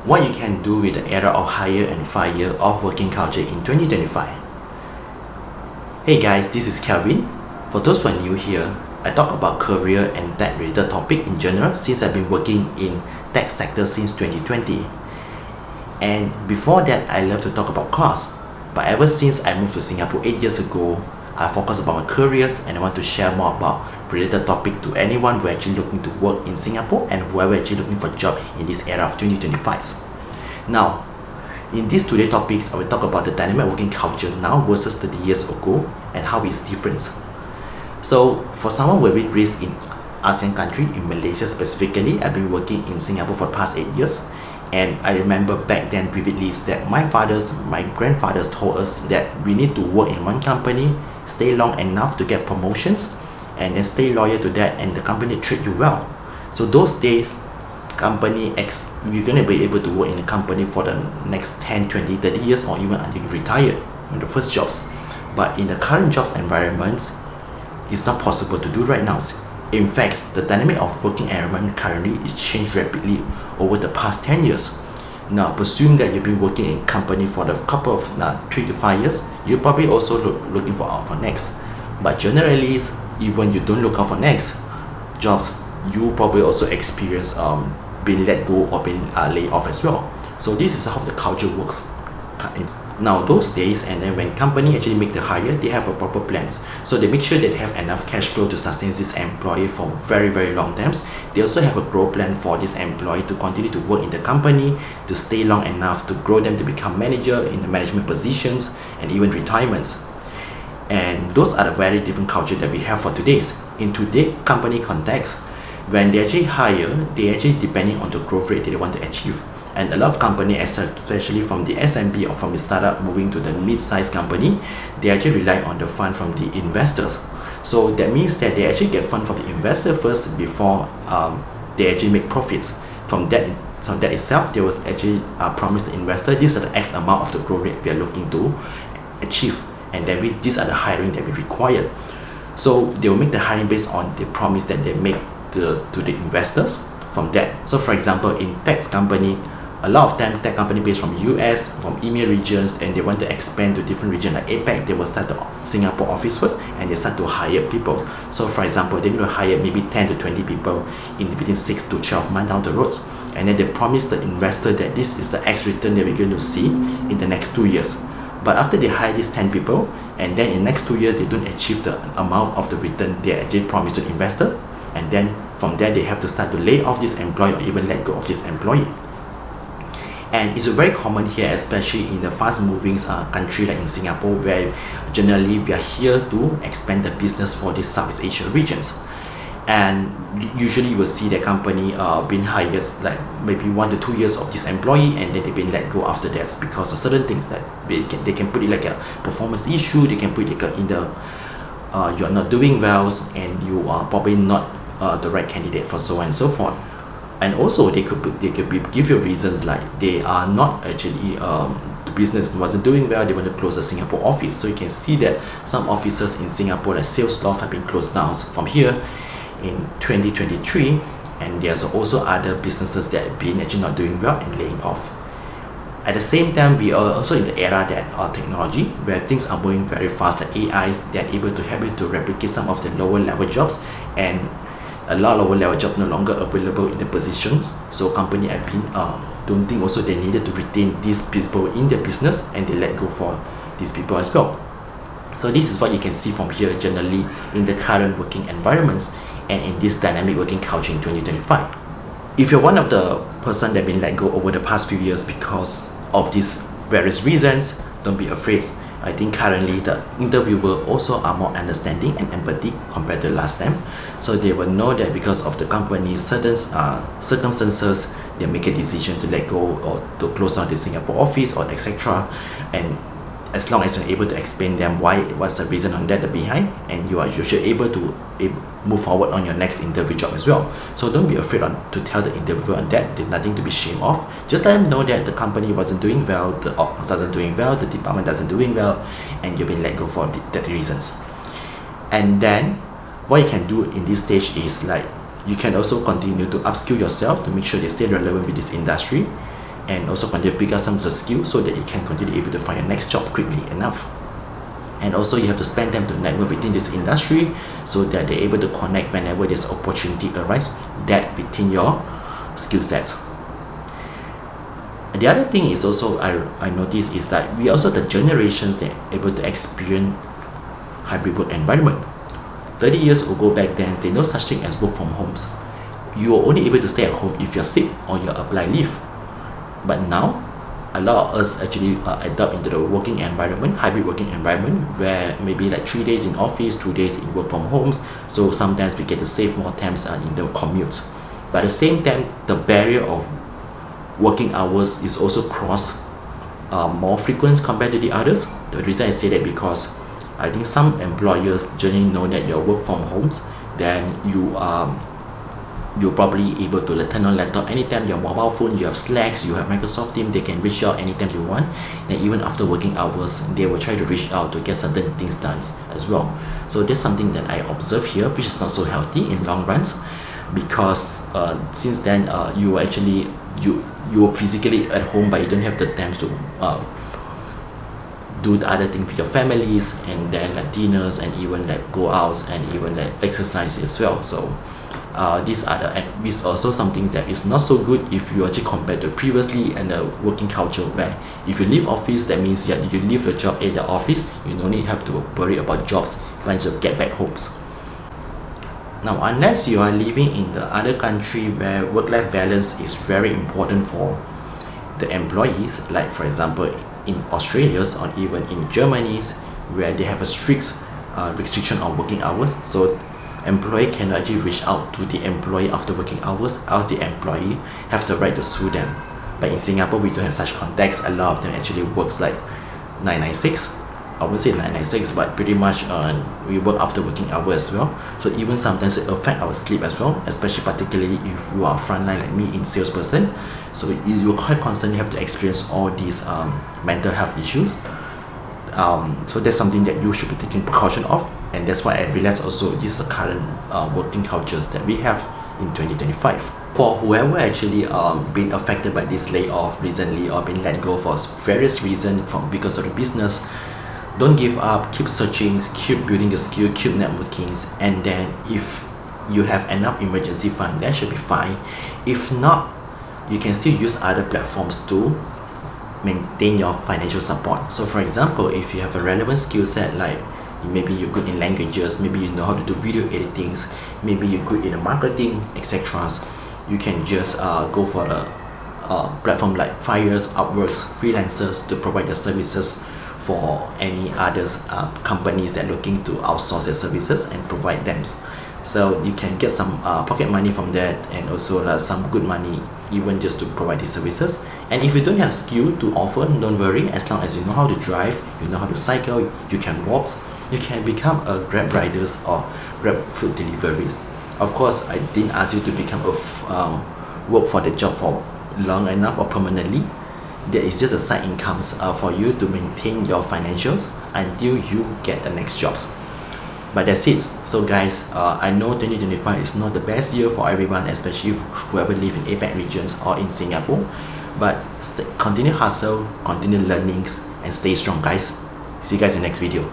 what you can do with the era of hire and fire of working culture in 2025. Hey guys, this is Kelvin. For those who are new here, I talk about career and tech related topic in general since I've been working in tech sector since 2020. And before that, I love to talk about class. But ever since I moved to Singapore 8 years ago, I focus about my careers and I want to share more about related topic to anyone who are actually looking to work in Singapore and whoever actually looking for a job in this era of 2025. Now, in these today topics, I will talk about the dynamic working culture now versus 30 years ago and how it's different. So, for someone who has been raised in ASEAN country, in Malaysia specifically, I've been working in Singapore for the past 8 years. And I remember back then vividly that my grandfathers told us that we need to work in one company, stay long enough to get promotions, and then stay loyal to that, and the company treat you well. So those days, you're going to be able to work in a company for the next 10, 20, 30 years or even until you retire on the first jobs. But in the current jobs environments, it's not possible to do right now. In fact, the dynamic of working environment currently is changed rapidly over the past 10 years. Now, presume that you've been working in a company for a couple of 3 to 5 years, you're probably also looking for next. But generally, even you don't look out for next jobs, you probably also experience being let go or being laid off as well. So this is how the culture works. Now those days, and then when company actually make the hire, they have a proper plans. So they make sure they have enough cash flow to sustain this employee for very, very long times. They also have a growth plan for this employee to continue to work in the company, to stay long enough to grow them to become manager in the management positions and even retirements. And those are the very different culture that we have for today's. In today's company context, when they actually hire, they actually depending on the growth rate that they want to achieve. And a lot of companies, especially from the SMB or from the startup moving to the mid-sized company, they actually rely on the fund from the investors. So that means that they actually get fund from the investor first before they actually make profits. From that itself, they will actually promise the investor, these are the X amount of the growth rate we are looking to achieve. And then these are the hiring that we require. So they will make the hiring based on the promise that they make to the investors from that. So for example, in tech company, a lot of time tech company based from US, from EMEA regions, and they want to expand to different regions like APAC, they will start the Singapore office first and they start to hire people. So for example, they will hire maybe 10 to 20 people within 6 to 12 months down the roads. And then they promise the investor that this is the X return that we're going to see in the next 2 years. But after they hire these 10 people, and then in the next 2 years, they don't achieve the amount of the return they actually promised the investor, and then from there, they have to start to lay off this employee or even let go of this employee. And it's very common here, especially in the fast-moving country like in Singapore, where generally we are here to expand the business for the Southeast Asia regions. And usually you will see the company being hired like maybe 1 to 2 years of this employee, and then they've been let go after that because of certain things that they can put it like a performance issue, they can put it like in the you're not doing well and you are probably not the right candidate for so on and so forth. And also they could give you reasons like they are not actually the business wasn't doing well, they want to close the Singapore office. So you can see that some offices in Singapore, like sales loft, have been closed down from here in 2023, and there's also other businesses that have been actually not doing well and laying off. At the same time, we are also in the era that technology, where things are moving very fast, like AIs, they're able to help you to replicate some of the lower level jobs, and a lot of lower level jobs no longer available in the positions. So company have been don't think also they needed to retain these people in their business, and they let go for these people as well. So this is what you can see from here generally in the current working environments and in this dynamic working culture in 2025. If you're one of the person that been let go over the past few years because of these various reasons, don't be afraid. I think currently the interviewer also are more understanding and empathic compared to last time. So they will know that because of the company's certain circumstances, they make a decision to let go or to close down the Singapore office or etc. And as long as you're able to explain them what's the reason on that behind, and you are usually able to move forward on your next interview job as well. So don't be afraid to tell the interviewer on that. There's nothing to be ashamed of. Just let them know that the company wasn't doing well, the office wasn't doing well, the department doesn't doing well, and you've been let go for that reasons. And then what you can do in this stage is like you can also continue to upskill yourself to make sure they stay relevant with this industry. and also continue to pick up some of the skills so that you can continue able to find your next job quickly enough. And also you have to spend time to network within this industry so that they're able to connect whenever there's opportunity arise that within your skill sets. The other thing is also I noticed is that we also the generations that are able to experience hybrid work environment. 30 years ago back then, there's no such thing as work from homes. You are only able to stay at home if you're sick or you apply leave. But now, a lot of us actually adapt into the working environment, hybrid working environment, where maybe like 3 days in office, 2 days in work from homes. So sometimes we get to save more times in the commute. But at the same time, the barrier of working hours is also crossed more frequent compared to the others. The reason I say that because I think some employers generally know that you work from homes, then you're probably able to turn on laptop anytime, your mobile phone, you have Slacks, you have Microsoft Teams, they can reach out anytime you want. Then even after working hours, they will try to reach out to get certain things done as well. So that's something that I observe here, which is not so healthy in long runs, because since then you actually you're physically at home, but you don't have the time to do the other thing with your families, and then like dinners, and even like go outs, and even like exercise as well. So these are is also something that is not so good if you actually compare to previously and the working culture, where if you leave office, that means you leave your job at the office, you don't need have to worry about jobs once you get back homes. Now, unless you are living in the other country where work-life balance is very important for the employees, like for example in Australia or even in Germany, where they have a strict restriction on working hours, so employee cannot actually reach out to the employee after working hours, else the employee have the right to sue them. But in Singapore, we don't have such context. A lot of them actually works like 996. I wouldn't say 996, but pretty much we work after working hours as well. So even sometimes it affect our sleep as well, especially particularly if you are frontline like me in salesperson. So you will quite constantly have to experience all these mental health issues. So that's something that you should be taking precaution of, and that's why I realized also this is the current working cultures that we have in 2025. For whoever actually been affected by this layoff recently or been let go for various reasons because of the business, don't give up, keep searching, keep building the skill, keep networking, and then if you have enough emergency fund, that should be fine. If not, you can still use other platforms to maintain your financial support. So for example, if you have a relevant skill set, like maybe you're good in languages, maybe you know how to do video editing, maybe you're good in marketing, etc., you can just go for a platform like Fiverr, Upworks, freelancers to provide your services for any others companies that are looking to outsource their services and provide them. So you can get some pocket money from that, and also some good money even just to provide these services. And if you don't have skill to offer, don't worry, as long as you know how to drive, you know how to cycle, you can walk, you can become a Grab riders or Grab food deliveries. Of course, I didn't ask you to become a work for the job for long enough or permanently. There is just a side incomes for you to maintain your financials until you get the next jobs. But that's it. So guys, I know 2025 is not the best year for everyone, especially whoever live in APAC regions or in Singapore. But continue hustle, continue learnings, and stay strong guys. See you guys in the next video.